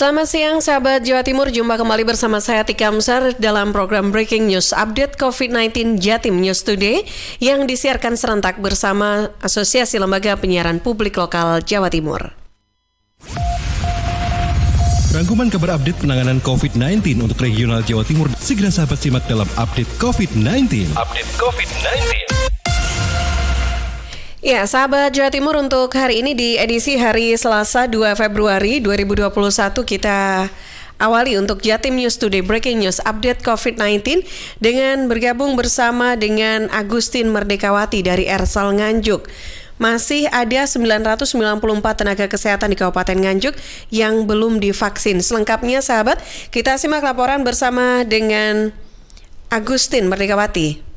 Selamat siang sahabat Jawa Timur, jumpa kembali bersama saya Tika Amsar dalam program Breaking News Update COVID-19 Jatim News Today yang disiarkan serentak bersama Asosiasi Lembaga Penyiaran Publik Lokal Jawa Timur. Rangkuman kabar update penanganan COVID-19 untuk regional Jawa Timur segera sahabat simak dalam Update COVID-19. Ya, sahabat Jawa Timur, untuk hari ini di edisi hari Selasa 2 Februari 2021 kita awali untuk Jatim News Today Breaking News Update COVID-19 dengan bergabung bersama dengan Agustin Merdekawati dari Ersal Nganjuk. Masih ada 994 tenaga kesehatan di Kabupaten Nganjuk yang belum divaksin. Selengkapnya sahabat, kita simak laporan bersama dengan Agustin Merdekawati.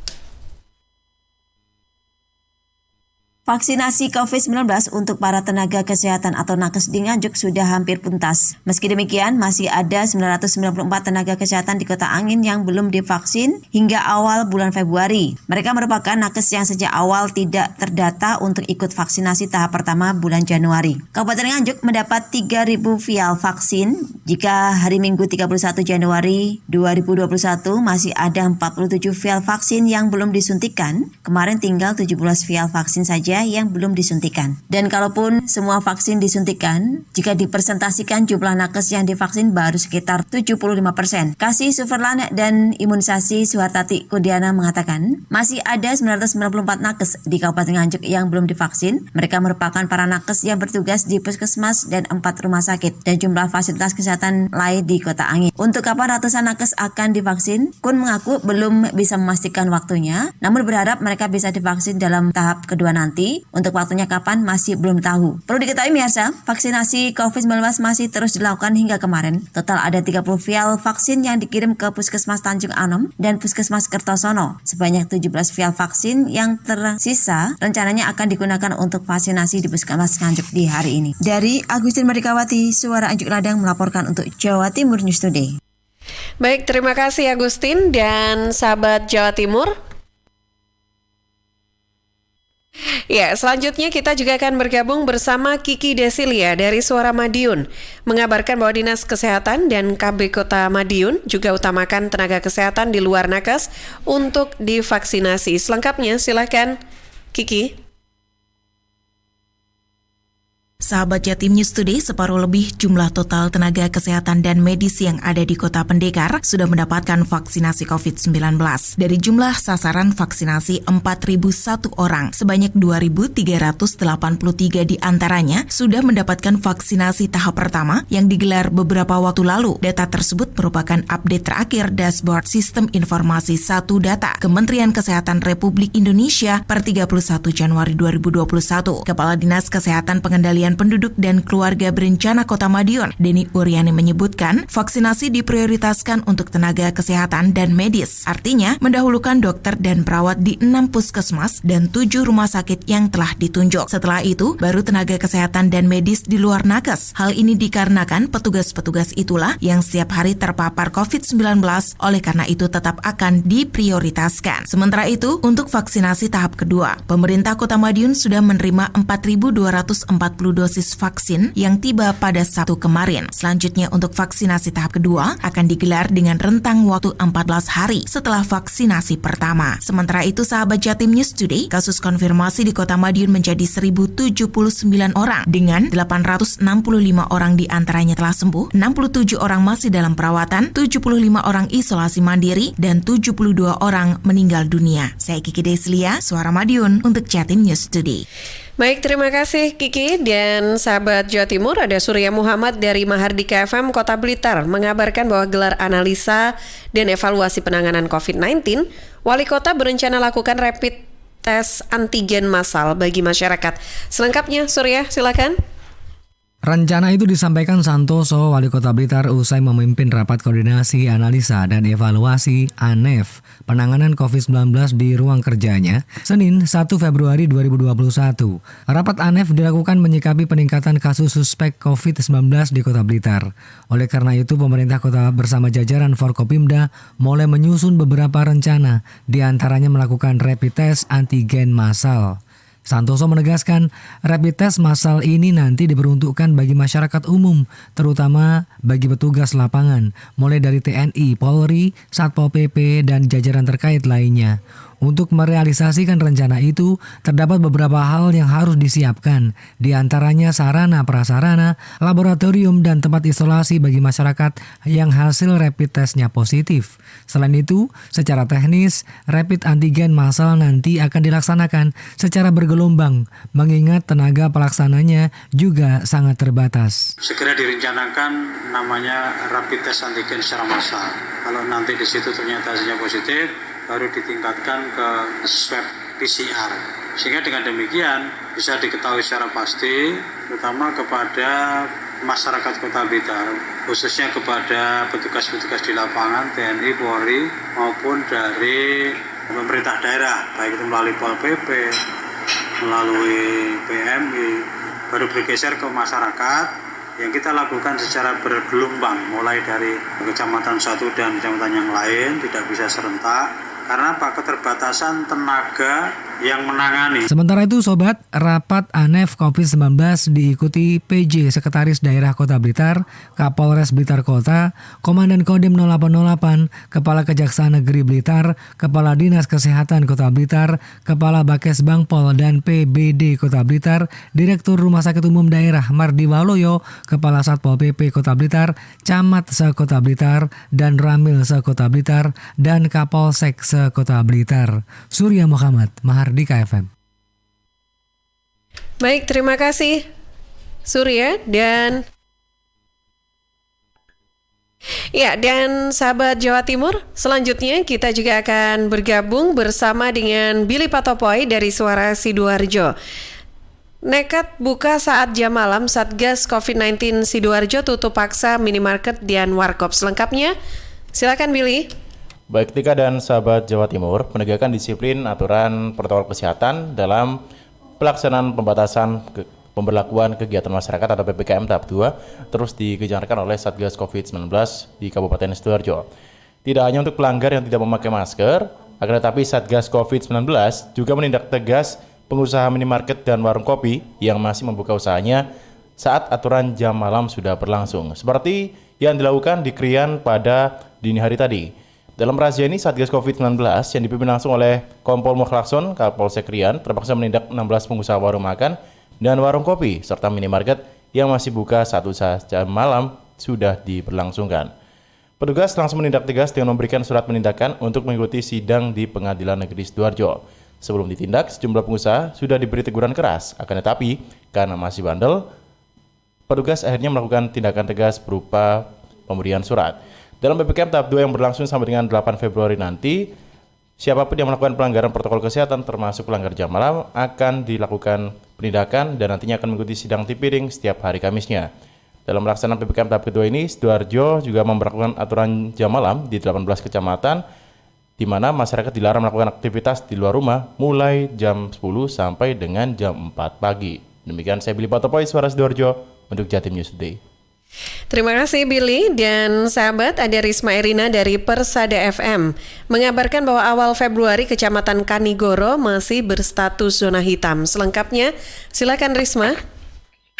Vaksinasi COVID-19 untuk para tenaga kesehatan atau nakes di Nganjuk sudah hampir tuntas. Meski demikian, masih ada 994 tenaga kesehatan di Kota Angin yang belum divaksin hingga awal bulan Februari. Mereka merupakan nakes yang sejak awal tidak terdata untuk ikut vaksinasi tahap pertama bulan Januari. Kabupaten Nganjuk mendapat 3.000 vial vaksin. Jika hari Minggu 31 Januari 2021 masih ada 47 vial vaksin yang belum disuntikan, kemarin tinggal 17 vial vaksin saja yang belum disuntikan. Dan kalaupun semua vaksin disuntikan, jika dipresentasikan jumlah nakes yang divaksin baru sekitar 75%. Kasih Suverlan dan Imunisasi Suhartati Kudiana mengatakan, masih ada 994 nakes di Kabupaten Nganjuk yang belum divaksin. Mereka merupakan para nakes yang bertugas di puskesmas dan 4 rumah sakit dan jumlah fasilitas kesehatan lain di Kota Angin. Untuk kapan ratusan nakes akan divaksin, Kun mengaku belum bisa memastikan waktunya, namun berharap mereka bisa divaksin dalam tahap kedua nanti. Untuk waktunya kapan masih belum tahu. Perlu diketahui pemirsa, vaksinasi COVID-19 masih terus dilakukan hingga kemarin. Total ada 30 vial vaksin yang dikirim ke Puskesmas Tanjung Anom dan Puskesmas Kertosono. Sebanyak 17 vial vaksin yang tersisa rencananya akan digunakan untuk vaksinasi di Puskesmas Nganjuk di hari ini. Dari Agustin Merdekawati, Suara Anjuk Ladang melaporkan untuk Jawa Timur News Today. Baik, terima kasih Agustin dan sahabat Jawa Timur. Ya, selanjutnya kita juga akan bergabung bersama Kiki Desilia dari Suara Madiun, mengabarkan bahwa Dinas Kesehatan dan KB Kota Madiun juga utamakan tenaga kesehatan di luar nakes untuk divaksinasi. Selengkapnya silakan Kiki. Sahabat Jatim News Today, separuh lebih jumlah total tenaga kesehatan dan medis yang ada di Kota Pendekar sudah mendapatkan vaksinasi COVID-19. Dari jumlah sasaran vaksinasi 4.001 orang, sebanyak 2.383 di antaranya sudah mendapatkan vaksinasi tahap pertama yang digelar beberapa waktu lalu. Data tersebut merupakan update terakhir dashboard Sistem Informasi 1 Data Kementerian Kesehatan Republik Indonesia per 31 Januari 2021. Kepala Dinas Kesehatan Pengendalian Penduduk dan Keluarga Berencana Kota Madiun, Denny Uryani menyebutkan, vaksinasi diprioritaskan untuk tenaga kesehatan dan medis. Artinya, mendahulukan dokter dan perawat di 6 puskesmas dan 7 rumah sakit yang telah ditunjuk. Setelah itu, baru tenaga kesehatan dan medis di luar nakes. Hal ini dikarenakan petugas-petugas itulah yang setiap hari terpapar COVID-19, oleh karena itu tetap akan diprioritaskan. Sementara itu, untuk vaksinasi tahap kedua, pemerintah Kota Madiun sudah menerima 4.240 dosis vaksin yang tiba pada Sabtu kemarin. Selanjutnya untuk vaksinasi tahap kedua akan digelar dengan rentang waktu 14 hari setelah vaksinasi pertama. Sementara itu sahabat Jatim News Today, kasus konfirmasi di Kota Madiun menjadi 1.079 orang dengan 865 orang di antaranya telah sembuh, 67 orang masih dalam perawatan, 75 orang isolasi mandiri, dan 72 orang meninggal dunia. Saya Kiki Deslia, Suara Madiun untuk Jatim News Today. Baik, terima kasih Kiki dan sahabat Jawa Timur. Ada Surya Muhammad dari Mahardika FM Kota Blitar mengabarkan bahwa gelar analisa dan evaluasi penanganan COVID-19, Wali Kota berencana lakukan rapid test antigen massal bagi masyarakat. Selengkapnya Surya, silakan. Rencana itu disampaikan Santoso, Wali Kota Blitar, usai memimpin rapat koordinasi analisa dan evaluasi ANEF penanganan COVID-19 di ruang kerjanya Senin 1 Februari 2021. Rapat ANEF dilakukan menyikapi peningkatan kasus suspek COVID-19 di Kota Blitar. Oleh karena itu, pemerintah kota bersama jajaran Forkopimda mulai menyusun beberapa rencana, di antaranya melakukan rapid test antigen massal. Santoso menegaskan, rapid test massal ini nanti diperuntukkan bagi masyarakat umum, terutama bagi petugas lapangan, mulai dari TNI, Polri, Satpol PP, dan jajaran terkait lainnya. Untuk merealisasikan rencana itu, terdapat beberapa hal yang harus disiapkan, di antaranya sarana prasarana, laboratorium, dan tempat isolasi bagi masyarakat yang hasil rapid testnya positif. Selain itu, secara teknis, rapid antigen massal nanti akan dilaksanakan secara bergelombang, mengingat tenaga pelaksananya juga sangat terbatas. Segera direncanakan namanya rapid test antigen secara massal. Kalau nanti di situ ternyata hasilnya positif, baru ditingkatkan ke swab PCR. Sehingga dengan demikian bisa diketahui secara pasti, terutama kepada masyarakat Kota Blitar, khususnya kepada petugas-petugas di lapangan, TNI, Polri, maupun dari pemerintah daerah, baik itu melalui Pol PP, melalui PMI, baru bergeser ke masyarakat yang kita lakukan secara bergelombang, mulai dari kecamatan satu dan kecamatan yang lain, tidak bisa serentak. Karena apa? Keterbatasan tenaga yang menangani. Sementara itu, Sobat, rapat ANEF COVID-19 diikuti PJ Sekretaris Daerah Kota Blitar, Kapolres Blitar Kota, Komandan Kodim 0808, Kepala Kejaksaan Negeri Blitar, Kepala Dinas Kesehatan Kota Blitar, Kepala Bakes Bangpol dan PBD Kota Blitar, Direktur Rumah Sakit Umum Daerah Mardi Waloyo, Kepala Satpol PP Kota Blitar, Camat se-Kota Blitar, dan Ramil se-Kota Blitar, dan Kapolsek se-Kota Blitar. Surya Muhammad, Mahardika FM. Baik, terima kasih Surya dan sahabat Jawa Timur, selanjutnya kita juga akan bergabung bersama dengan Billy Patopoy dari Suara Sidoarjo. Nekat buka saat jam malam, Satgas COVID-19 Sidoarjo tutup paksa minimarket dan warkop. Selengkapnya, silakan Billy. Baik Tika dan sahabat Jawa Timur, penegakan disiplin aturan protokol kesehatan dalam pelaksanaan pemberlakuan kegiatan masyarakat atau PPKM tahap 2 terus dikejarkan oleh Satgas COVID-19 di Kabupaten Sidoarjo. Tidak hanya untuk pelanggar yang tidak memakai masker, akan tetapi Satgas COVID-19 juga menindak tegas pengusaha minimarket dan warung kopi yang masih membuka usahanya saat aturan jam malam sudah berlangsung, seperti yang dilakukan di Krian pada dini hari tadi. Dalam razia ini, Satgas COVID-19 yang dipimpin langsung oleh Kompol Mukhlakson, Kapolsek Krian, terpaksa menindak 16 pengusaha warung makan dan warung kopi, serta minimarket yang masih buka saat usaha jam malam sudah diberlangsungkan. Petugas langsung menindak tegas dengan memberikan surat penindakan untuk mengikuti sidang di Pengadilan Negeri Sidoarjo. Sebelum ditindak, sejumlah pengusaha sudah diberi teguran keras, akan tetapi karena masih bandel, petugas akhirnya melakukan tindakan tegas berupa pemberian surat. Dalam PPKM tahap 2 yang berlangsung sampai dengan 8 Februari nanti, siapapun yang melakukan pelanggaran protokol kesehatan termasuk pelanggar jam malam akan dilakukan penindakan dan nantinya akan mengikuti sidang tipiring setiap hari Kamisnya. Dalam pelaksanaan PPKM tahap kedua ini, Sidoarjo juga memberlakukan aturan jam malam di 18 kecamatan, di mana masyarakat dilarang melakukan aktivitas di luar rumah mulai jam 10 sampai dengan jam 4 pagi. Demikian saya Billy Patopoy, Suara Sidoarjo untuk Jatim News Today. Terima kasih Billy dan sahabat, ada Risma Erina dari Persada FM mengabarkan bahwa awal Februari Kecamatan Kanigoro masih berstatus zona hitam. Selengkapnya silakan Risma.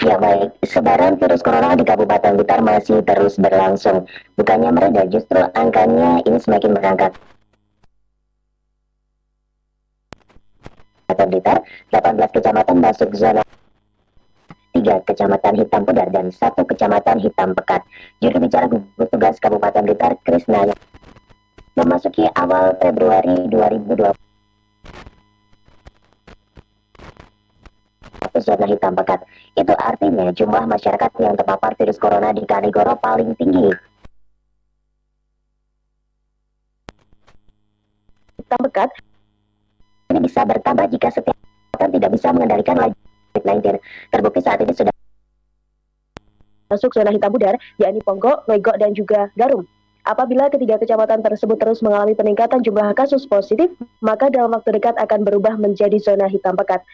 Ya baik, sebaran virus corona di Kabupaten Blitar masih terus berlangsung. Bukannya mereda, justru angkanya ini semakin berangkat. Kabupaten Blitar, 18 kecamatan masuk zona 3 kecamatan hitam pudar dan 1 kecamatan hitam pekat. Juru bicara gugus tugas Kabupaten Blitar, Krisna, memasuki awal Februari 2020 zona hitam pekat. Itu artinya jumlah masyarakat yang terpapar virus corona di Kanigoro paling tinggi. Hitam pekat ini bisa bertambah jika setiap kecamatan tidak bisa mengendalikan laju COVID-19. Terbukti saat ini sudah masuk zona hitam pudar, yakni Ponggok, Megok, dan juga Garum. Apabila ketiga kecamatan tersebut terus mengalami peningkatan jumlah kasus positif, maka dalam waktu dekat akan berubah menjadi zona hitam pekat.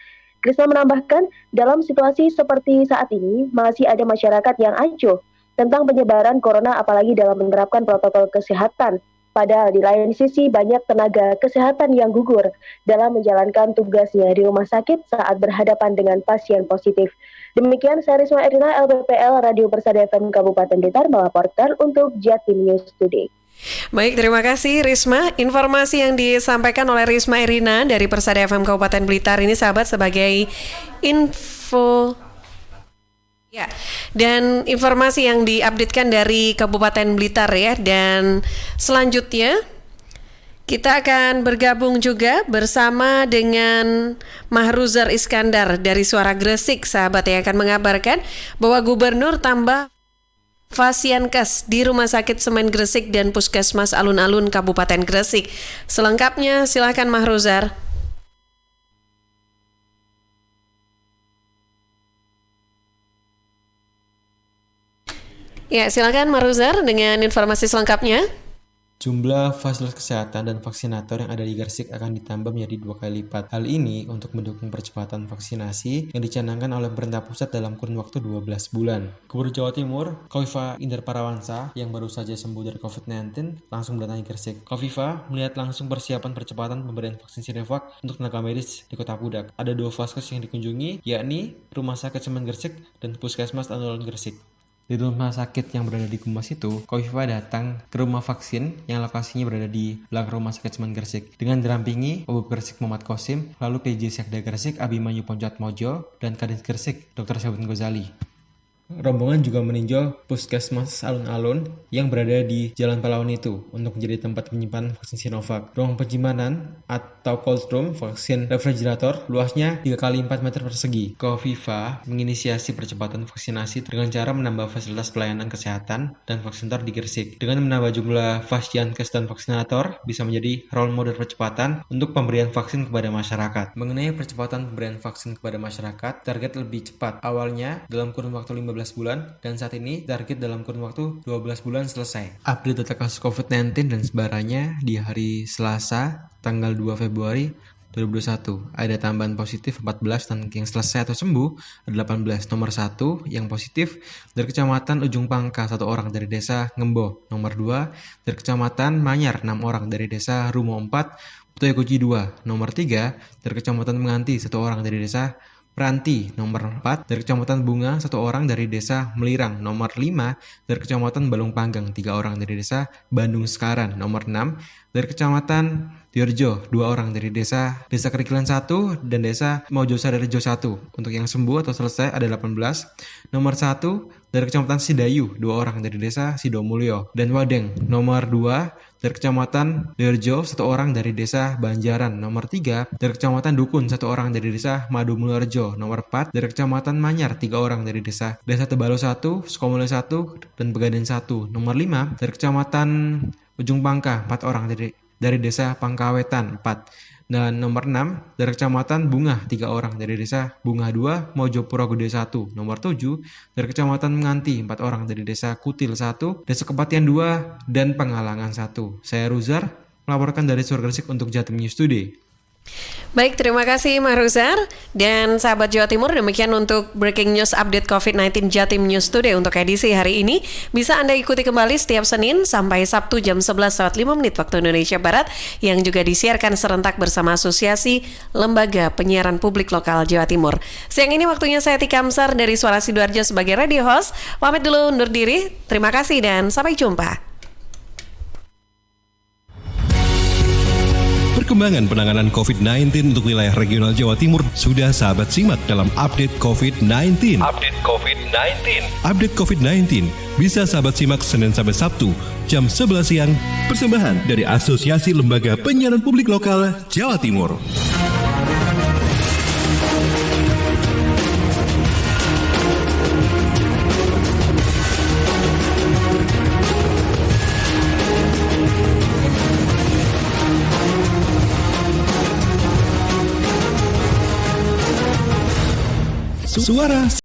Krisna menambahkan, dalam situasi seperti saat ini, masih ada masyarakat yang acuh tentang penyebaran corona apalagi dalam menerapkan protokol kesehatan. Padahal di lain sisi banyak tenaga kesehatan yang gugur dalam menjalankan tugasnya di rumah sakit saat berhadapan dengan pasien positif. Demikian saya Risma Erina, LPPL Radio Persada FM Kabupaten Blitar melaporkan untuk Jatim News Today. Baik, terima kasih Risma. Informasi yang disampaikan oleh Risma Erina dari Persada FM Kabupaten Blitar ini sahabat sebagai info. Ya, dan informasi yang diupdatekan dari Kabupaten Blitar ya. Dan selanjutnya kita akan bergabung juga bersama dengan Mahruzar Iskandar dari Suara Gresik, sahabat, yang akan mengabarkan bahwa Gubernur tambah Fasiankes di Rumah Sakit Semen Gresik dan Puskesmas Alun-Alun Kabupaten Gresik. Selengkapnya silakan Mahruzar. Ya, silakan Mahruzar dengan informasi selengkapnya. Jumlah fasilitas kesehatan dan vaksinator yang ada di Gresik akan ditambah menjadi 2 kali lipat. Hal ini untuk mendukung percepatan vaksinasi yang dicanangkan oleh pemerintah pusat dalam kurun waktu 12 bulan. Gubernur Jawa Timur, Kofifa Indar Parawansa, yang baru saja sembuh dari COVID-19, langsung mendatangi Gresik. Kofifa melihat langsung persiapan percepatan pemberian vaksin Sinovac untuk tenaga medis di Kota Pudak. Ada 2 vaskes yang dikunjungi, yakni Rumah Sakit Semen Gresik dan Puskesmas Alun-Alun Gresik. Di rumah sakit yang berada di Kumas itu, Kofifa datang ke rumah vaksin yang lokasinya berada di belakang Rumah Sakit Semen Gresik dengan dirampingi Wabub Gresik Muhammad Kosim, lalu PJ Sekda Gresik Abimanyu Poncat Mojo, dan Kadis Gresik Dr. Syabun Gozali. Rombongan juga meninjau Puskesmas Alun-Alun yang berada di Jalan Pahlawan itu untuk menjadi tempat penyimpanan vaksin Sinovac. Ruang penyimpanan atau cold room vaksin refrigerator luasnya 3 x 4 meter persegi. Kofifa menginisiasi percepatan vaksinasi dengan cara menambah fasilitas pelayanan kesehatan dan vaksinator di Gresik. Dengan menambah jumlah Fasiankes dan vaksinator bisa menjadi role model percepatan untuk pemberian vaksin kepada masyarakat. Mengenai percepatan pemberian vaksin kepada masyarakat, target lebih cepat. Awalnya dalam kurun waktu 15 bulan, dan saat ini target dalam kurun waktu 12 bulan selesai. Update data kasus COVID-19 dan sebarannya di hari Selasa, tanggal 2 Februari 2021. Ada tambahan positif 14 dan yang selesai atau sembuh ada 18. Nomor 1 yang positif dari Kecamatan Ujung Pangka 1 orang dari Desa Ngembo. Nomor 2 dari Kecamatan Manyar 6 orang dari Desa Rumo 4, Putoyokuci 2. Nomor 3 dari Kecamatan Menganti 1 orang dari Desa Peranti. Nomor 4 dari Kecamatan Bunga 1 orang dari Desa Melirang. Nomor 5 dari Kecamatan Balung Panggang 3 orang dari Desa Bandung Sekaran. Nomor 6 dari Kecamatan Diorjo 2 orang dari Desa Kerikilan 1 dan Desa Mojosadarejo 1. Untuk yang sembuh atau selesai ada 18. Nomor 1 dari Kecamatan Sidayu 2 orang dari Desa Sidomulyo dan Wadeng. Nomor 2 dari Kecamatan Diorjo 1 orang dari Desa Banjaran. Nomor 3 dari Kecamatan Dukun 1 orang dari Desa Madumulyorejo. Nomor 4 dari Kecamatan Manyar 3 orang dari Desa Tebalo 1, Sukomulyo 1 dan Pegadaian 1. Nomor 5 dari Kecamatan Ujung Pangka 4 orang dari Desa Pangkawetan 4. Dan nomor 6 dari Kecamatan Bunga 3 orang dari Desa Bunga 2, Mojopuro Gede 1. Nomor 7 dari Kecamatan Menganti 4 orang dari Desa Kutil 1, Desa Kepatian 2 dan Pengalangan 1. Saya Ruzar melaporkan dari Suara Gresik untuk Jatim News Today. Baik, terima kasih Mahruzar. Dan sahabat Jawa Timur, demikian untuk Breaking News Update COVID-19 Jatim News Today untuk edisi hari ini. Bisa Anda ikuti kembali setiap Senin sampai Sabtu jam 11:05 waktu Indonesia Barat, yang juga disiarkan serentak bersama Asosiasi Lembaga Penyiaran Publik Lokal Jawa Timur. Siang ini waktunya saya Tika Amsar dari Suara Sidoarjo sebagai radio host. Pamit dulu undur diri. Terima kasih dan sampai jumpa. Perkembangan penanganan COVID-19 untuk wilayah regional Jawa Timur sudah sahabat simak dalam Update COVID-19. Update COVID-19 bisa sahabat simak Senin sampai Sabtu jam 11 siang. Persembahan dari Asosiasi Lembaga Penyiaran Publik Lokal Jawa Timur. Suara